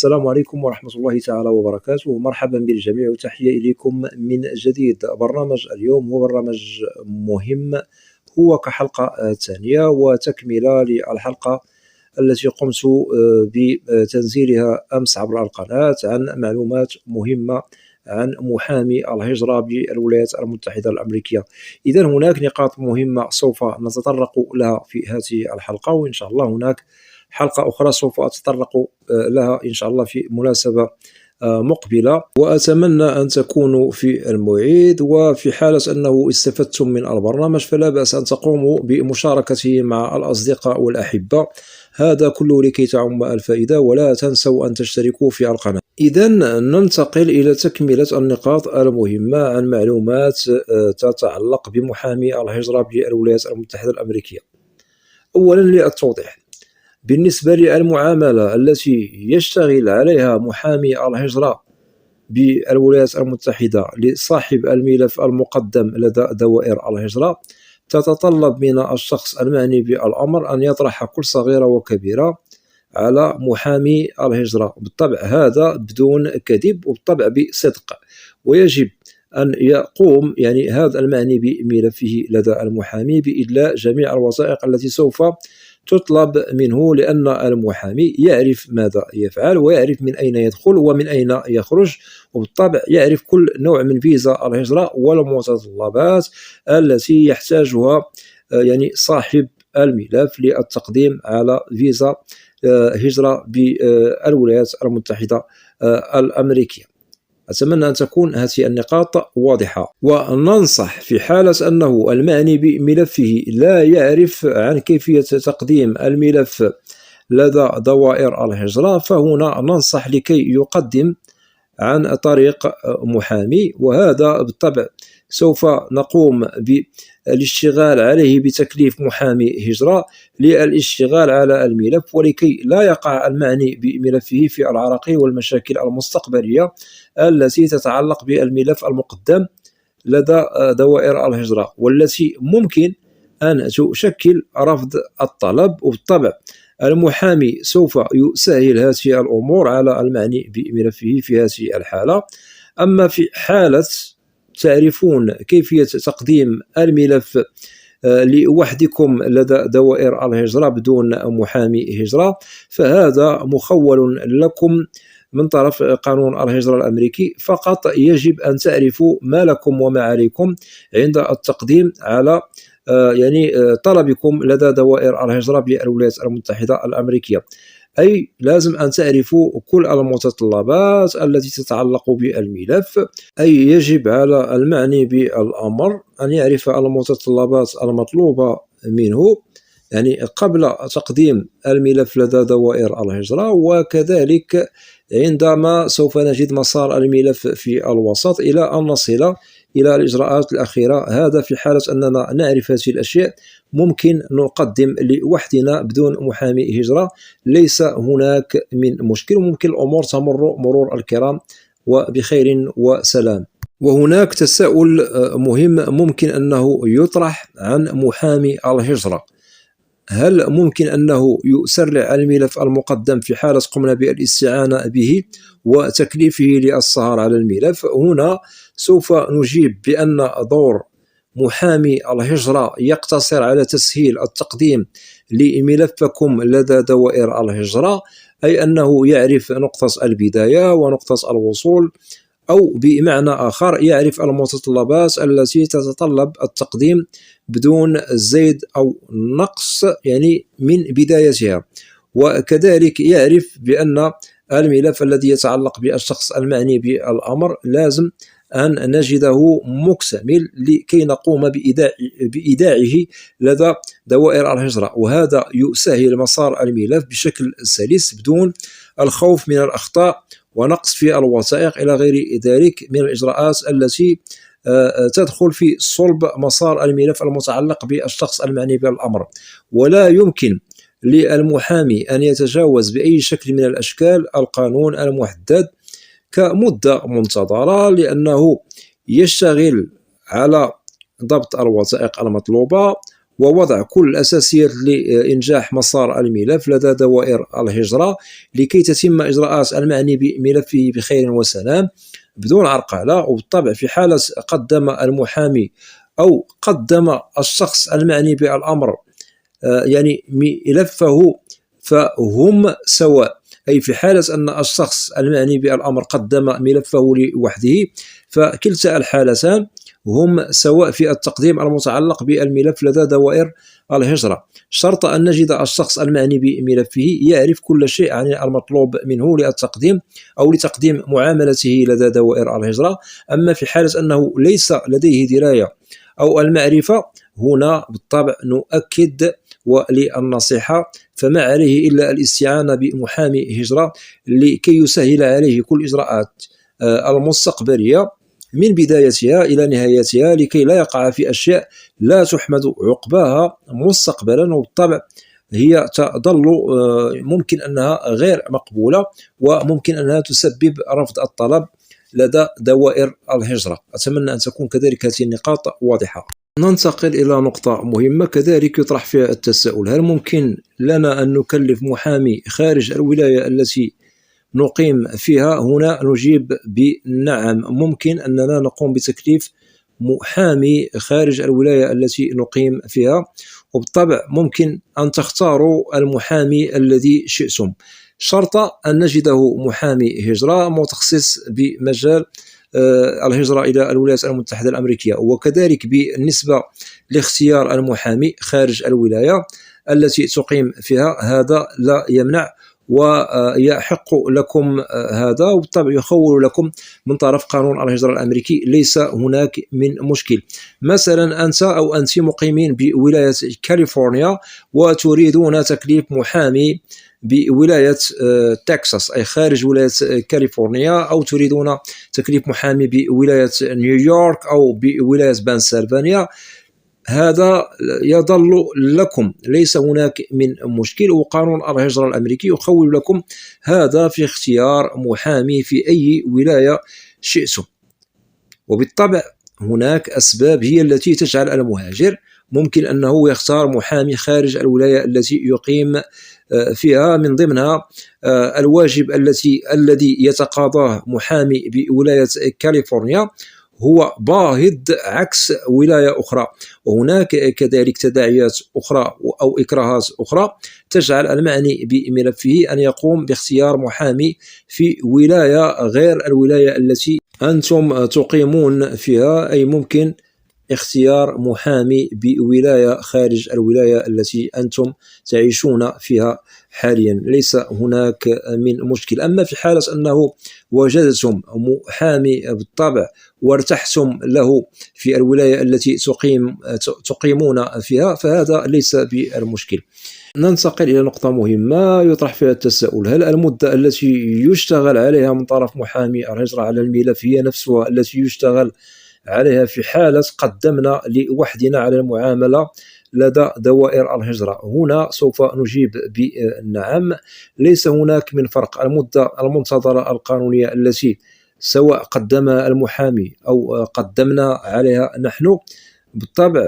السلام عليكم ورحمة الله تعالى وبركاته. مرحبا بالجميع وتحية إليكم من جديد. برنامج اليوم هو برنامج مهم، هو كحلقة ثانية وتكملة للحلقة التي قمت بتنزيلها أمس عبر القناة عن معلومات مهمة عن محامي الهجرة بالولايات المتحدة الأمريكية. إذن هناك نقاط مهمة سوف نتطرق لها في هذه الحلقة، وإن شاء الله هناك حلقة أخرى سوف أتطرق لها إن شاء الله في مناسبة مقبلة، وأتمنى أن تكونوا في الموعد. وفي حالة أنه استفدتم من البرنامج فلا بأس أن تقوموا بمشاركته مع الأصدقاء والأحبة، هذا كله لكي تعم الفائدة. ولا تنسوا أن تشتركوا في القناة. إذن ننتقل إلى تكملة النقاط المهمة عن معلومات تتعلق بمحامي الهجرة بالولايات المتحدة الأمريكية. أولا للتوضيح، بالنسبة للمعاملة التي يشتغل عليها محامي الهجرة بالولايات المتحدة لصاحب الملف المقدم لدى دوائر الهجرة، تتطلب من الشخص المعني بالأمر أن يطرح كل صغيرة وكبيرة على محامي الهجرة، بالطبع هذا بدون كذب وبالطبع بصدق، ويجب أن يقوم هذا المعني بملفه لدى المحامي بإدلاء جميع الوثائق التي سوف تطلب منه، لأن المحامي يعرف ماذا يفعل ويعرف من أين يدخل ومن أين يخرج، وبالطبع يعرف كل نوع من فيزا الهجرة والمتطلبات التي يحتاجها صاحب الملف للتقديم على فيزا هجرة بالولايات المتحدة الأمريكية. أتمنى أن تكون هذه النقاط واضحة. وننصح في حالة أنه المعني بملفه لا يعرف عن كيفية تقديم الملف لدى دوائر الهجرة، فهنا ننصح لكي يقدم عن طريق محامي، وهذا بالطبع سوف نقوم بالاشتغال عليه بتكليف محامي هجرة للاشتغال على الملف، ولكي لا يقع المعني بملفه في العراقيل والمشاكل المستقبلية التي تتعلق بالملف المقدم لدى دوائر الهجرة، والتي ممكن أن تشكل رفض الطلب. وبالطبع المحامي سوف يسهل هذه الأمور على المعني بملفه في هذه الحالة. أما في حالة تعرفون كيفية تقديم الملف لوحدكم لدى دوائر الهجرة بدون محامي هجرة، فهذا مخول لكم من طرف قانون الهجرة الأمريكي. فقط يجب أن تعرفوا ما لكم وما عليكم عند التقديم على طلبكم لدى دوائر الهجرة بالولايات المتحدة الأمريكية، أي لازم أن تعرفوا كل المتطلبات التي تتعلق بالملف، أي يجب على المعني بالأمر أن يعرف المتطلبات المطلوبة منه قبل تقديم الملف لدى دوائر الهجرة، وكذلك عندما سوف نجد مسار الملف في الوسط إلى أن نصل إلى الإجراءات الأخيرة. هذا في حالة أننا نعرف هذه الأشياء ممكن نقدم لوحدنا بدون محامي هجرة، ليس هناك من مشكل، وممكن الأمور تمر مرور الكرام وبخير وسلام. وهناك تساؤل مهم ممكن أنه يطرح عن محامي الهجرة: هل ممكن أنه يسرع الملف المقدم في حالة قمنا بالاستعانة به وتكليفه للسهر على الملف؟ هنا سوف نجيب بأن دور محامي الهجرة يقتصر على تسهيل التقديم لملفكم لدى دوائر الهجرة، أي أنه يعرف نقطة البداية ونقطة الوصول، أو بمعنى آخر يعرف المتطلبات التي تتطلب التقديم بدون زيد أو نقص من بدايتها، وكذلك يعرف بأن الملف الذي يتعلق بالشخص المعني بالأمر لازم أن نجده مكتمل لكي نقوم بإيداعه لدى دوائر الهجرة، وهذا يسهل مسار الملف بشكل سلس بدون الخوف من الأخطاء ونقص في الوثائق إلى غير ذلك من الإجراءات التي تدخل في صلب مسار الملف المتعلق بالشخص المعني بالأمر. ولا يمكن للمحامي أن يتجاوز بأي شكل من الأشكال القانون المحدد كمدة منتظرة، لأنه يشتغل على ضبط الوثائق المطلوبة ووضع كل الأساسيات لإنجاح مسار الملف لدى دوائر الهجرة لكي تتم إجراءات المعني بملفه بخير وسلام بدون عرقلة. وبالطبع في حالة قدم المحامي أو قدم الشخص المعني بالأمر يعني ملفه فهم سواء، أي في حالة أن الشخص المعني بالأمر قدم ملفه لوحده فكلتا الحالتان هم سواء في التقديم المتعلق بالملف لدى دوائر الهجرة، شرط أن نجد الشخص المعني بملفه يعرف كل شيء عن المطلوب منه للتقديم أو لتقديم معاملته لدى دوائر الهجرة. أما في حالة أنه ليس لديه دراية أو المعرفة هنا بالطبع نؤكد وللنصيحة فما عليه إلا الاستعانة بمحامي هجرة لكي يسهل عليه كل الإجراءات المستقبلية من بدايتها إلى نهايتها لكي لا يقع في أشياء لا تحمد عقباها مستقبلا، وبالطبع هي تظل ممكن أنها غير مقبولة وممكن أنها تسبب رفض الطلب لدى دوائر الهجرة. أتمنى أن تكون كذلك هذه النقاط واضحة. ننتقل إلى نقطة مهمة كذلك يطرح فيها التساؤل: هل ممكن لنا أن نكلف محامي خارج الولاية التي نقيم فيها؟ هنا نجيب بنعم، ممكن أننا نقوم بتكليف محامي خارج الولاية التي نقيم فيها، وبالطبع ممكن أن تختاروا المحامي الذي شئتم، شرط أن نجده محامي هجرة متخصص بمجال الهجرة إلى الولايات المتحدة الأمريكية. وكذلك بالنسبة لاختيار المحامي خارج الولاية التي تقيم فيها هذا لا يمنع ويحق لكم هذا، وبالطبع يخول لكم من طرف قانون الهجرة الأمريكي، ليس هناك من مشكل. مثلا أنت أو أنت مقيمين بولاية كاليفورنيا وتريدون تكليف محامي بولاية تكساس أي خارج ولاية كاليفورنيا، أو تريدون تكليف محامي بولاية نيويورك أو بولاية بنسلفانيا، هذا يظل لكم، ليس هناك من مشكل، وقانون الهجرة الأمريكي يخول لكم هذا في اختيار محامي في أي ولاية شئتم. وبالطبع هناك أسباب هي التي تجعل المهاجر ممكن أنه يختار محامي خارج الولاية التي يقيم فيها، من ضمنها الواجب الذي يتقاضاه محامي بولاية كاليفورنيا هو باهظ عكس ولاية أخرى، وهناك كذلك تداعيات أخرى أو إكراهات أخرى تجعل المعني بملفه أن يقوم باختيار محامي في ولاية غير الولاية التي أنتم تقيمون فيها، أي ممكن اختيار محامي بولاية خارج الولاية التي أنتم تعيشون فيها حاليا، ليس هناك من مشكل. أما في حالة أنه وجدتم محامي بالطبع وارتحتم له في الولاية التي تقيمون فيها فهذا ليس بالمشكل. ننتقل إلى نقطة مهمة يطرح فيها التساؤل: هل المدة التي يشتغل عليها من طرف محامي الهجرة على الملف هي نفسها التي يشتغل عليها في حالة قدمنا لوحدنا على المعاملة لدى دوائر الهجرة؟ هنا سوف نجيب بنعم، ليس هناك من فرق. المدة المنتظرة القانونية التي سواء قدمها المحامي أو قدمنا عليها نحن بالطبع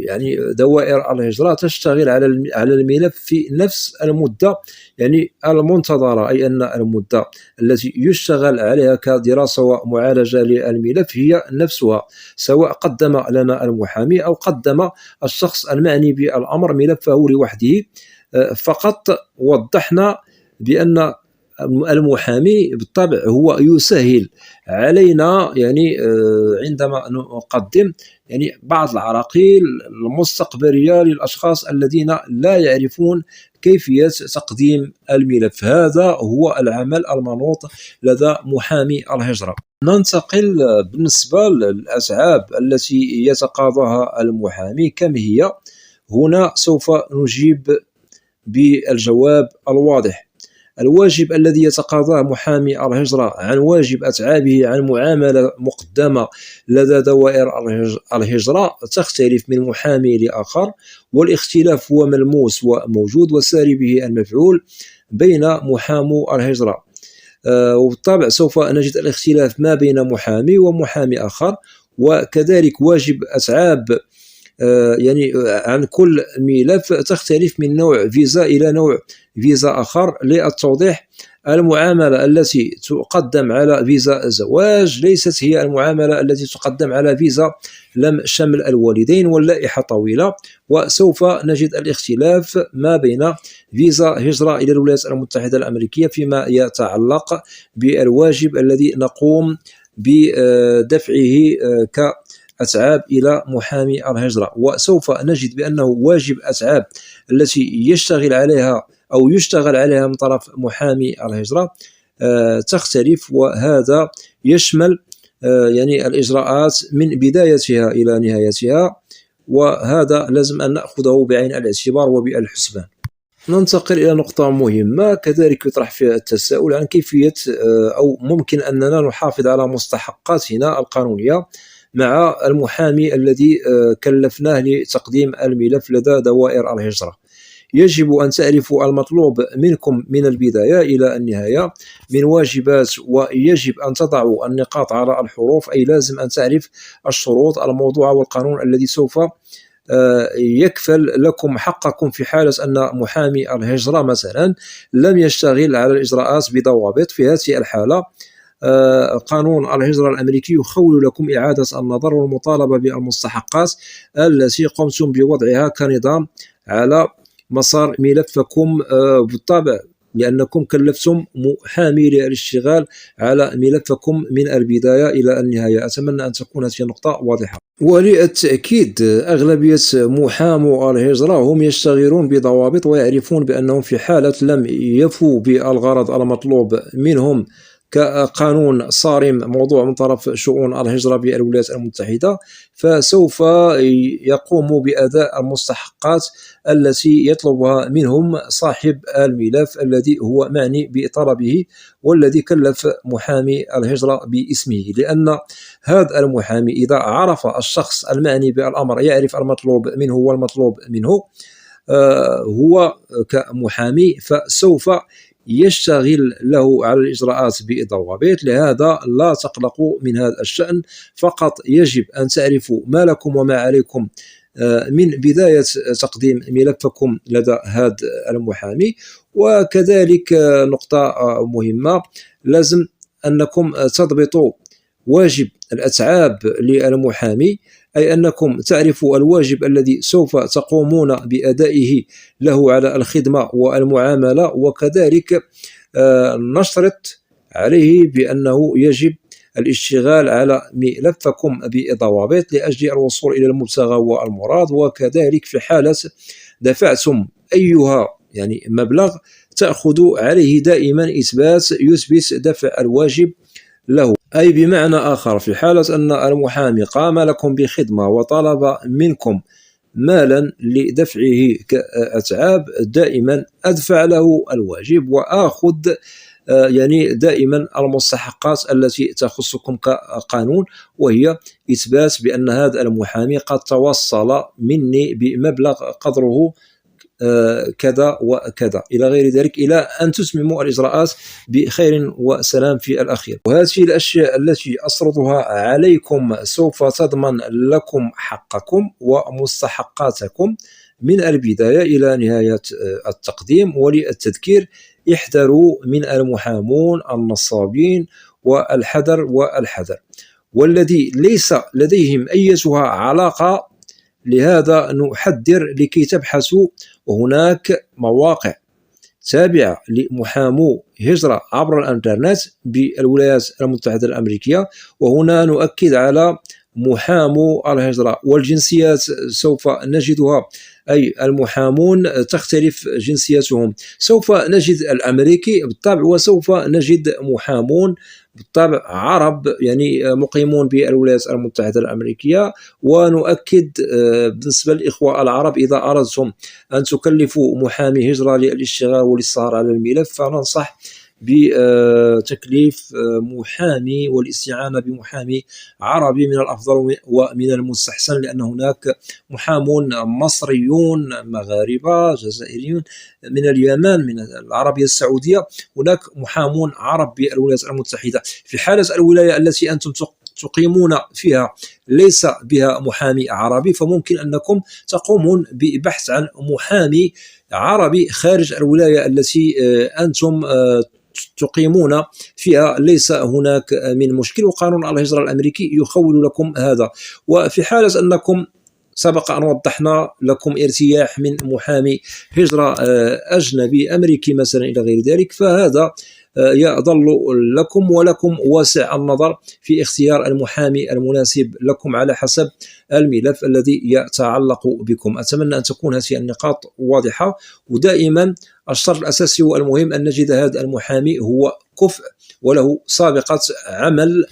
يعني دوائر الهجرة تشتغل على الملف في نفس المدة يعني المنتظرة، أي أن المدة التي يشتغل عليها كدراسة ومعالجة للملف هي نفسها سواء قدم لنا المحامي أو قدم الشخص المعني بالأمر ملفه لوحده. فقط وضحنا بأن المحامي بالطبع هو يسهل علينا يعني عندما نقدم يعني بعض العراقيل المستقبلية للأشخاص الذين لا يعرفون كيفية تقديم الملف. هذا هو العمل المنوط لدى محامي الهجرة. ننتقل بالنسبة للأسعاب التي يتقاضاها المحامي كم هي؟ هنا سوف نجيب بالجواب الواضح. الواجب الذي يتقاضاه محامي الهجرة عن واجب أتعابه عن معاملة مقدمة لدى دوائر الهجرة تختلف من محامي لآخر، والاختلاف هو ملموس وموجود وساري به المفعول بين محامو الهجرة. وبالطبع سوف نجد الاختلاف ما بين محامي ومحامي آخر. وكذلك واجب أتعاب يعني عن كل ملف تختلف من نوع فيزا إلى نوع فيزا آخر. للتوضيح، المعاملة التي تقدم على فيزا زواج ليست هي المعاملة التي تقدم على فيزا لم شمل الوالدين، واللائحة طويلة، وسوف نجد الاختلاف ما بين فيزا هجرة إلى الولايات المتحدة الأمريكية فيما يتعلق بالواجب الذي نقوم بدفعه كأتعاب إلى محامي الهجرة، وسوف نجد بأنه واجب أتعاب التي يشتغل عليها من طرف محامي الهجرة تختلف، وهذا يشمل يعني الإجراءات من بدايتها إلى نهايتها، وهذا لازم أن نأخذه بعين الاعتبار وبالحسبان. ننتقل إلى نقطة مهمة كذلك يطرح فيها التساؤل عن كيفية أو ممكن أننا نحافظ على مستحقاتنا القانونية مع المحامي الذي كلفناه لتقديم الملف لدى دوائر الهجرة. يجب أن تعرفوا المطلوب منكم من البداية إلى النهاية من واجبات، ويجب أن تضعوا النقاط على الحروف، أي لازم أن تعرف الشروط الموضوعة والقانون الذي سوف يكفل لكم حقكم في حالة أن محامي الهجرة مثلا لم يشتغل على الإجراءات بضوابط. في هذه الحالة قانون الهجرة الأمريكي يخول لكم إعادة النظر والمطالبة بالمستحقات التي قمتم بوضعها كنظام على مسار ملفكم بالطبع، لأنكم كلفتم محامي للاشتغال على ملفكم من البداية إلى النهاية. أتمنى أن تكون هذه النقطة واضحة. وللتأكيد أغلبية محامو الهجرة هم يشتغلون بضوابط ويعرفون بأنهم في حالة لم يفوا بالغرض المطلوب منهم كقانون صارم موضوع من طرف شؤون الهجرة بالولايات المتحدة، فسوف يقوموا بأداء المستحقات التي يطلبها منهم صاحب الملف الذي هو معني بطلبه والذي كلف محامي الهجرة باسمه، لأن هذا المحامي إذا عرف الشخص المعني بالأمر يعرف المطلوب منه والمطلوب منه هو كمحامي، فسوف يشتغل له على الإجراءات بضوابط. لهذا لا تقلقوا من هذا الشأن، فقط يجب أن تعرفوا ما لكم وما عليكم من بداية تقديم ملفكم لدى هذا المحامي. وكذلك نقطة مهمة، لازم أنكم تضبطوا واجب الأتعاب للمحامي، أي أنكم تعرفوا الواجب الذي سوف تقومون بأدائه له على الخدمة والمعاملة، وكذلك نشرط عليه بأنه يجب الاشتغال على ملفكم بضوابط لأجل الوصول إلى المبتغى والمراد. وكذلك في حالة دفعتم أيها يعني مبلغ تأخذ عليه دائما إثبات يثبت دفع الواجب له، أي بمعنى آخر في حالة أن المحامي قام لكم بخدمة وطلب منكم مالا لدفعه كأتعاب، دائما أدفع له الواجب وآخذ يعني دائما المستحقات التي تخصكم كقانون، وهي إثبات بأن هذا المحامي قد توصل مني بمبلغ قدره كذا وكذا إلى غير ذلك، إلى أن تتمموا الإجراءات بخير وسلام في الأخير. وهذه الأشياء التي أسردها عليكم سوف تضمن لكم حقكم ومستحقاتكم من البداية إلى نهاية التقديم. وللتذكير، احذروا من المحامون النصابين والحذر والذي ليس لديهم أيتها علاقة. لهذا نحذر لكي تبحثوا، وهناك مواقع تابعة لمحامو هجرة عبر الإنترنت بالولايات المتحدة الأمريكية، وهنا نؤكد على محامو الهجرة. والجنسيات سوف نجدها، أي المحامون تختلف جنسياتهم، سوف نجد الأمريكي بالطبع، وسوف نجد محامون بالطبع عرب يعني مقيمون بالولايات المتحدة الأمريكية. ونؤكد بالنسبة للإخوة العرب، إذا أردتم أن تكلفوا محامي هجرة للاشتغال والإصرار على الملف، فننصح بتكليف محامي والاستعانة بمحامي عربي من الأفضل ومن المستحسن، لأن هناك محامون مصريون، مغاربة، جزائريون، من اليمن، من العربية السعودية، هناك محامون عرب بالولايات المتحدة. في حالة الولاية التي أنتم تقيمون فيها ليس بها محامي عربي، فممكن أنكم تقومون ببحث عن محامي عربي خارج الولاية التي أنتم تقيمون فيها، ليس هناك من مشكل، وقانون الهجرة الأمريكي يخول لكم هذا. وفي حالة أنكم سبق أن وضحنا لكم ارتياح من محامي هجرة أجنبي أمريكي مثلا إلى غير ذلك، فهذا يظل لكم، ولكم واسع النظر في اختيار المحامي المناسب لكم على حسب الملف الذي يتعلق بكم. أتمنى أن تكون هذه النقاط واضحة، ودائما الشرط الأساسي والمهم أن نجد هذا المحامي هو كفء وله سابقة عمل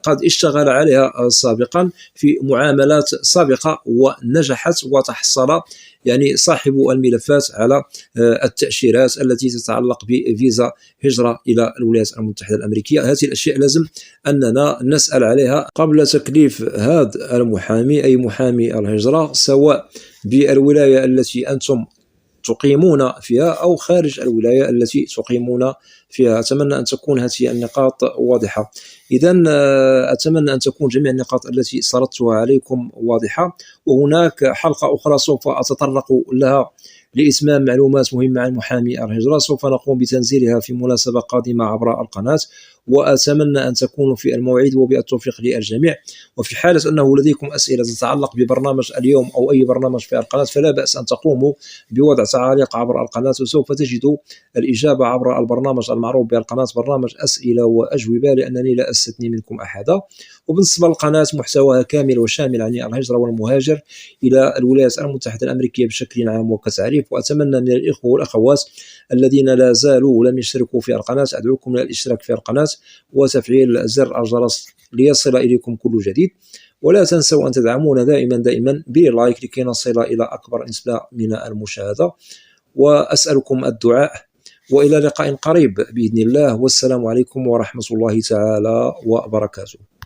قد اشتغل عليها سابقا في معاملات سابقة ونجحت، وتحصل يعني صاحب الملفات على التأشيرات التي تتعلق بفيزا هجرة إلى الولايات المتحدة الأمريكية. هذه الأشياء لازم أننا نسأل عليها قبل تكليف هذا المحامي، أي محامي الهجرة، سواء بالولاية التي أنتم تقيمون فيها أو خارج الولاية التي تقيمون فيها. أتمنى أن تكون هذه النقاط واضحة. إذن أتمنى أن تكون جميع النقاط التي سردتها عليكم واضحة، وهناك حلقة أخرى سوف أتطرق لها لإتمام معلومات مهمة عن محامي الهجرة، سوف نقوم بتنزيلها في مناسبة قادمة عبر القناة، وأتمنى أن تكونوا في الموعد، وبالتوفيق للجميع. وفي حالة أنه لديكم أسئلة تتعلق ببرنامج اليوم أو أي برنامج في القناة، فلا بأس أن تقوموا بوضع تعاليق عبر القناة، وسوف تجدوا الإجابة عبر البرنامج المعروف بالقناة برنامج أسئلة وأجوبة، لأنني لا أستثني منكم أحدا. وبالنسبة للقناة محتواها كامل وشامل عن الهجرة والمهاجر إلى الولايات المتحدة الأمريكية بشكل عام وكتعريف. وأتمنى من الإخوة والأخوات الذين لا زالوا لم يشتركوا في القناة، أدعوكم إلى الاشتراك في القناة وتفعيل زر الجرس ليصل إليكم كل جديد. ولا تنسوا أن تدعمونا دائما باللايك لكي نصل إلى أكبر نسبة من المشاهدة، وأسألكم الدعاء، وإلى لقاء قريب بإذن الله، والسلام عليكم ورحمة الله تعالى وبركاته.